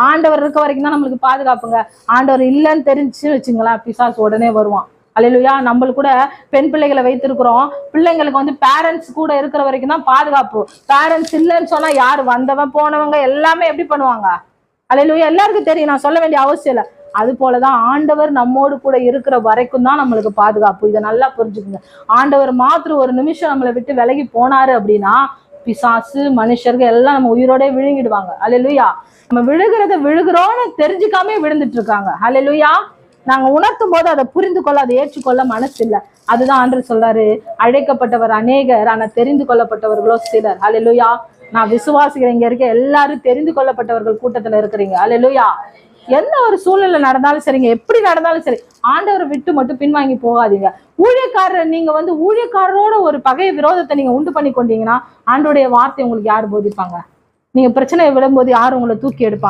ஆண்டவர் இருக்க வரைக்கும் தான் நம்மளுக்கு பாதுகாப்புங்க. ஆண்டவர் இல்லைன்னு தெரிஞ்சு வச்சுங்களேன், பிசாசு உடனே வருவான். அல்லேலூயா. நம்மளுக்கு கூட பெண் பிள்ளைகளை வைத்திருக்கிறோம். பிள்ளைங்களுக்கு வந்து பேரண்ட்ஸ் கூட இருக்கிற வரைக்கும் தான் பாதுகாப்பு. பேரண்ட்ஸ் இல்லைன்னு சொன்னா யாரு வந்தவன் போனவங்க எல்லாமே எப்படி பண்ணுவாங்க? அல்லேலூயா. எல்லாருக்கும் தெரியும், நான் சொல்ல வேண்டிய அவசியம் இல்லை. அது போலதான் ஆண்டவர் நம்மோடு கூட இருக்கிற வரைக்கும் தான் நம்மளுக்கு பாதுகாப்பு. இதை நல்லா புரிஞ்சுக்குங்க. ஆண்டவர் மாத்திரம் ஒரு நிமிஷம் நம்மளை விட்டு விலகி போனாரு அப்படின்னா பிசாசு மனுஷர்கள் எல்லாம் நம்ம உயிரோட விழுங்கிடுவாங்க. அல்லேலூயா. நம்ம விழுகிறோம்னு தெரிஞ்சுக்காமே விழுந்துட்டு இருக்காங்க. அல்லேலூயா. நாங்க உணர்த்தும் போது அதை புரிந்து கொள்ள, அதை ஏற்றுக்கொள்ள மனசு இல்லை. அதுதான் ஆண்டவர் சொல்றாரு, அழைக்கப்பட்டவர் அநேகர், ஆனா தெரிந்து கொள்ளப்பட்டவர்களோ சிலர். அல்லேலூயா. நான் விசுவாசிக்கிறேன், இங்க இருக்க எல்லாரும் தெரிந்து கொள்ளப்பட்டவர்கள் கூட்டத்துல இருக்கிறீங்க. அல்லேலூயா. எந்த ஒரு சூழ்நிலை நடந்தாலும் சரிங்க, எப்படி நடந்தாலும் சரி, ஆண்டவரை விட்டு மட்டும் பின்வாங்கி போகாதீங்க. ஊழியக்காரர் நீங்க வந்து ஊழியக்காரரோட ஒரு பகை விரோதத்தை நீங்க உண்டு பண்ணி கொண்டீங்கன்னா ஆண்டோடைய வார்த்தை உங்களுக்கு யாரு போதிப்பாங்க? நீங்க பிரச்சனையை விடும்போது யாரும் உங்களை தூக்கி எடுப்பாங்க?